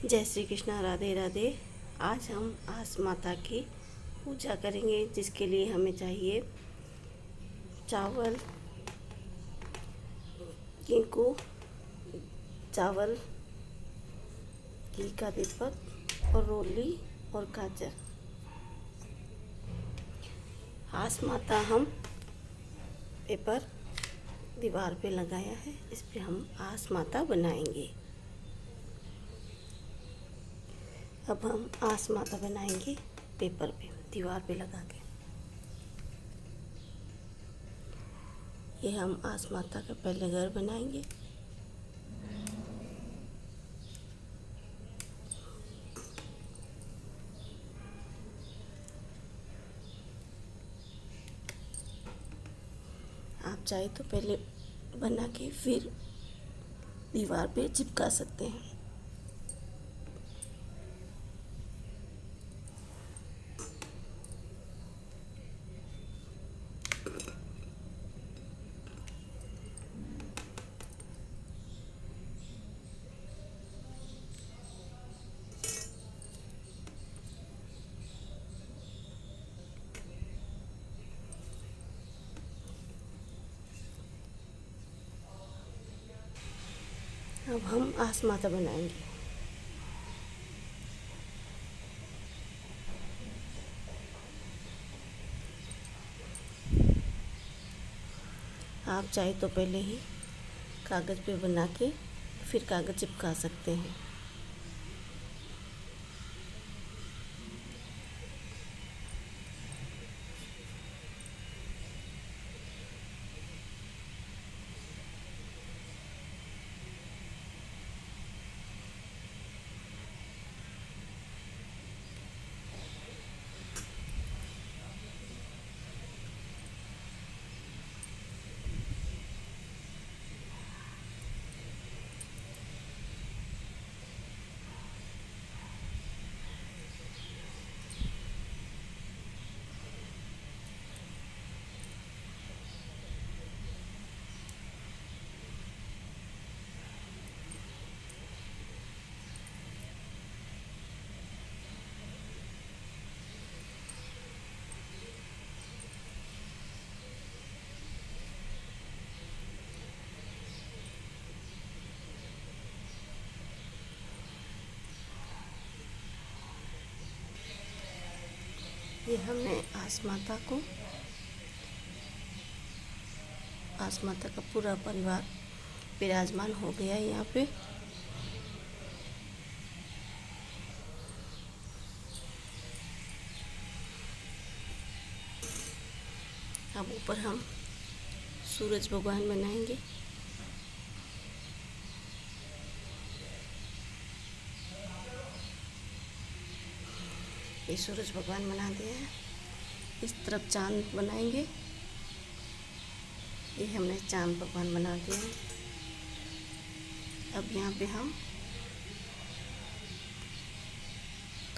जय श्री कृष्णा, राधे राधे। आज हम आस माता की पूजा करेंगे, जिसके लिए हमें चाहिए चावल, गिंकू, चावल, घी का दीपक और रोली और गाजर। आस माता हम पेपर दीवार पे लगाया है, इस पे हम आस माता बनाएंगे। अब हम आस माता बनाएंगे पेपर पे, दीवार पे लगा के। ये हम आस माता का पहले घर बनाएंगे। आप चाहे तो पहले बना के फिर दीवार पे चिपका सकते हैं। अब हम आस माता बनाएंगे। आप चाहे तो पहले ही कागज़ पे बना के फिर कागज़ चिपका सकते हैं। ये हमने आस माता का पूरा परिवार विराजमान हो गया है यहाँ पे। अब ऊपर हम सूरज भगवान बनाएंगे। ये सूरज भगवान बना दिया है। इस तरफ चांद बनाएंगे। ये हमने चांद भगवान बना दिया है। अब यहाँ पे हम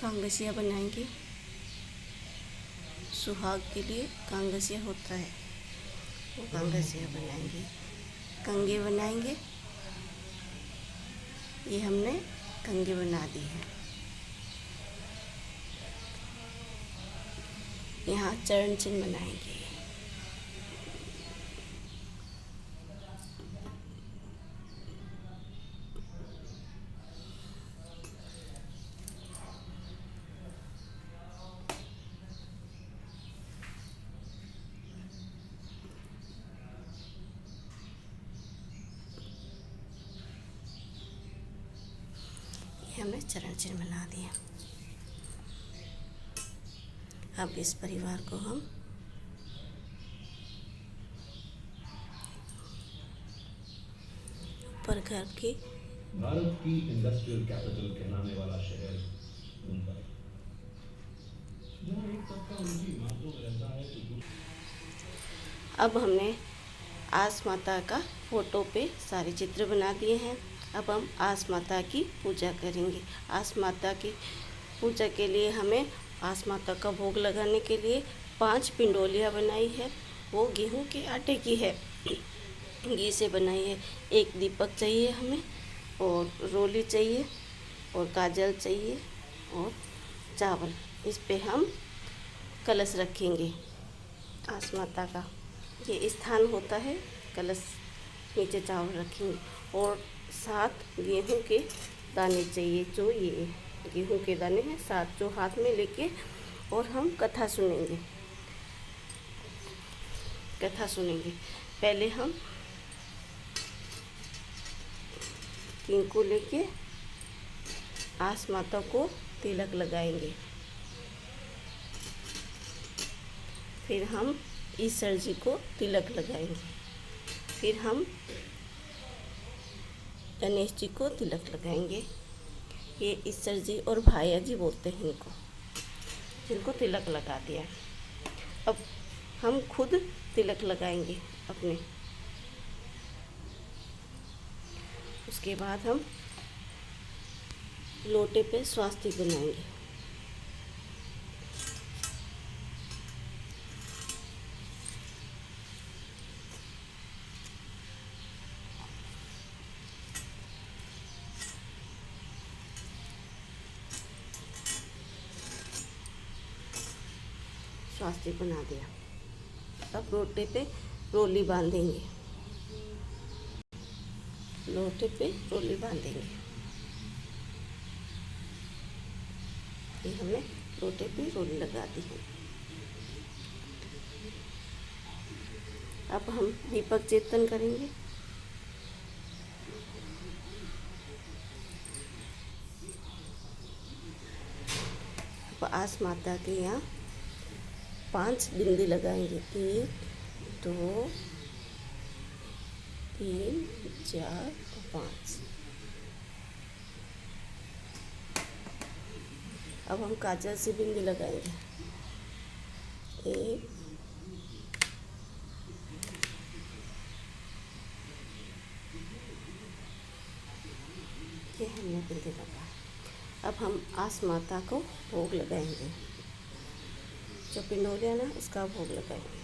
कांगसिया बनाएंगे। सुहाग के लिए कांगसिया होता है, वो कांगसिया बनाएंगे। कंगे बनाएंगे। ये हमने कंगे बना दी है। यहाँ चरण चिन्ह बनाएंगे। ये हमने चरण चिन्ह बना दिया। अब इस परिवार को हम ऊपर घर के भारत की इंडस्ट्रियल कैपिटल कहलाने वाला शहर मुंबई, जहाँ एक तबका उनकी इमारतों में रहता है तो अब हमने आस माता का फोटो पे सारे चित्र बना दिए हैं। अब हम आस माता की पूजा करेंगे। आस माता की पूजा के लिए हमें आस माता का भोग लगाने के लिए 5 पिंडोलियाँ बनाई है। वो गेहूं के आटे की है, घी से बनाई है। एक दीपक चाहिए हमें और रोली चाहिए और काजल चाहिए और चावल। इस पे हम कलश रखेंगे। आस माता का ये स्थान होता है। कलश नीचे चावल रखेंगे और 7 गेहूं के दाने चाहिए। जो ये गेहूं के दाने हैं 7, जो हाथ में लेके, और हम कथा सुनेंगे। पहले हम किंकु लेके आस माता को तिलक लगाएंगे। फिर हम ईश्वर जी को तिलक लगाएंगे। फिर हम गणेश जी को तिलक लगाएंगे। ये ईश्वर जी और भाया जी बोलते हैं इनको तिलक लगा दिया। अब हम खुद तिलक लगाएंगे अपने। उसके बाद हम लोटे पे स्वास्तिक बनाएंगे। स्वास्तिक बना दिया। अब लोटे पे रोली बांधेंगे। ये हमने लोटे पे रोली लगा दी है। अब हम दीपक चेतन करेंगे। अब आस माता के यहाँ 5 बिंदी लगाएंगे। 1 2 3 4 5। अब हम काजल से बिंदी लगाएंगे। 1 ये हमने बिंदी लगा। अब हम आस माता को भोग लगाएंगे। जो पिंडोलिया ना उसका भोग लगाएंगे।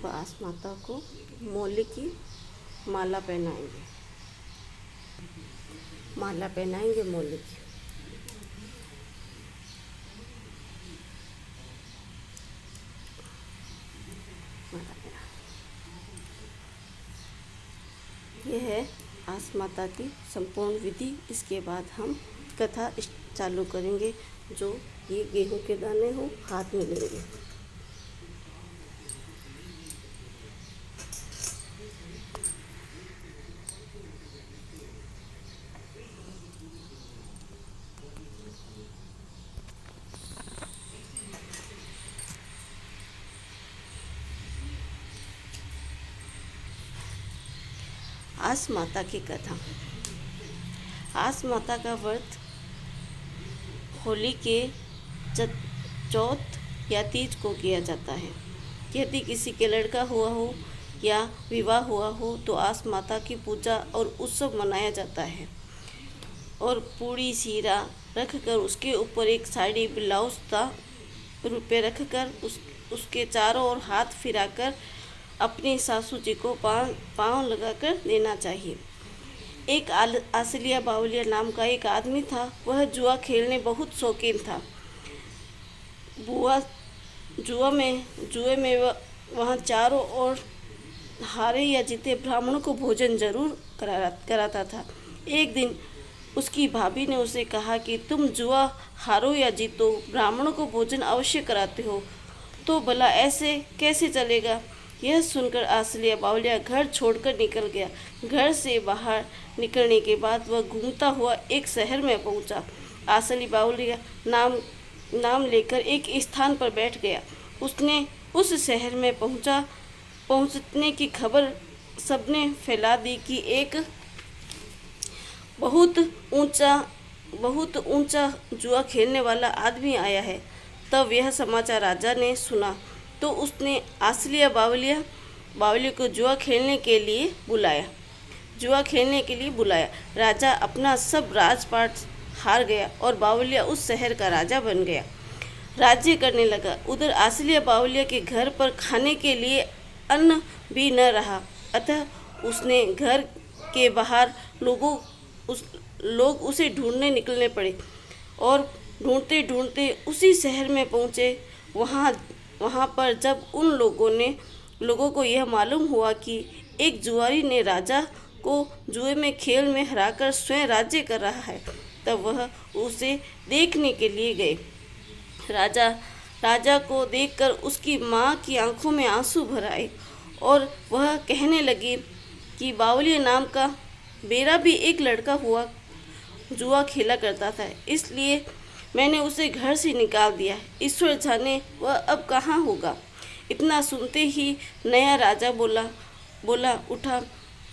आस माता को मोले की माला पहनाएंगे। मोले की। यह है आस माता की संपूर्ण विधि। इसके बाद हम कथा चालू करेंगे। जो ये गेहूं के दाने हो हाथ में लेंगे। आस माता की कथा। आस माता का व्रत होली के चौथ या तीज को किया जाता है। यदि किसी के लड़का हुआ हो या विवाह हुआ हो तो आस माता की पूजा और उत्सव मनाया जाता है। और पूड़ी सीरा रखकर उसके ऊपर एक साड़ी ब्लाउज रुपये रखकर उसके चारों ओर हाथ फिराकर अपनी सासू जी को पाँव लगाकर देना चाहिए। एक आसलिया बावलिया नाम का एक आदमी था। वह जुआ खेलने बहुत शौकीन था। जुए में वह चारों ओर हारे या जीते ब्राह्मणों को भोजन जरूर कराता था। एक दिन उसकी भाभी ने उसे कहा कि तुम जुआ हारो या जीतो ब्राह्मणों को भोजन अवश्य कराते हो, तो भला ऐसे कैसे चलेगा। यह सुनकर आसलिया बावलिया घर छोड़कर निकल गया। घर से बाहर निकलने के बाद वह घूमता हुआ एक शहर में पहुंचा। आसलिया बावलिया नाम लेकर एक स्थान पर बैठ गया। उसने उस शहर में पहुंचने की खबर सबने फैला दी कि एक बहुत ऊंचा जुआ खेलने वाला आदमी आया है। तब यह समाचार राजा ने सुना तो उसने आसलिया बावलिया को जुआ खेलने के लिए बुलाया। जुआ खेलने के लिए बुलाया। राजा अपना सब राजपाट हार गया और बावलिया उस शहर का राजा बन गया, राज्य करने लगा। उधर आसलिया बावलिया के घर पर खाने के लिए अन्न भी न रहा, अतः उसने घर के बाहर लोग उसे ढूंढने निकलने पड़े और ढूंढते ढूंढते उसी शहर में पहुँचे। वहाँ पर जब उन लोगों को यह मालूम हुआ कि एक जुआरी ने राजा को जुए में खेल में हराकर स्वयं राज्य कर रहा है, तब वह उसे देखने के लिए गए। राजा को देखकर उसकी माँ की आंखों में आंसू भर आए और वह कहने लगी कि बावलिया नाम का मेरा भी एक लड़का हुआ, जुआ खेला करता था, इसलिए मैंने उसे घर से निकाल दिया। ईश्वर जाने वह अब कहाँ होगा। इतना सुनते ही नया राजा बोला उठा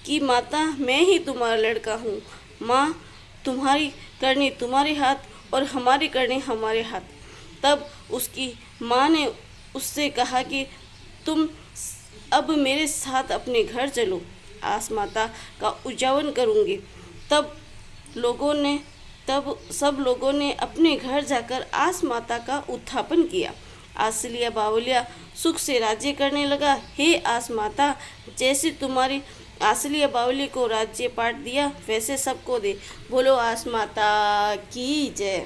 कि माता, मैं ही तुम्हारा लड़का हूँ। माँ, तुम्हारी करनी तुम्हारे हाथ और हमारी करनी हमारे हाथ। तब उसकी माँ ने उससे कहा कि तुम अब मेरे साथ अपने घर चलो, आस माता का उद्यापन करूँगी। तब सब लोगों ने अपने घर जाकर आस माता का उत्थापन किया। आसलिया बावलिया सुख से राज्य करने लगा। हे आस माता, जैसे तुम्हारी आसलिया बावली को राज्य पाट दिया, वैसे सबको दे। बोलो आस माता की जय।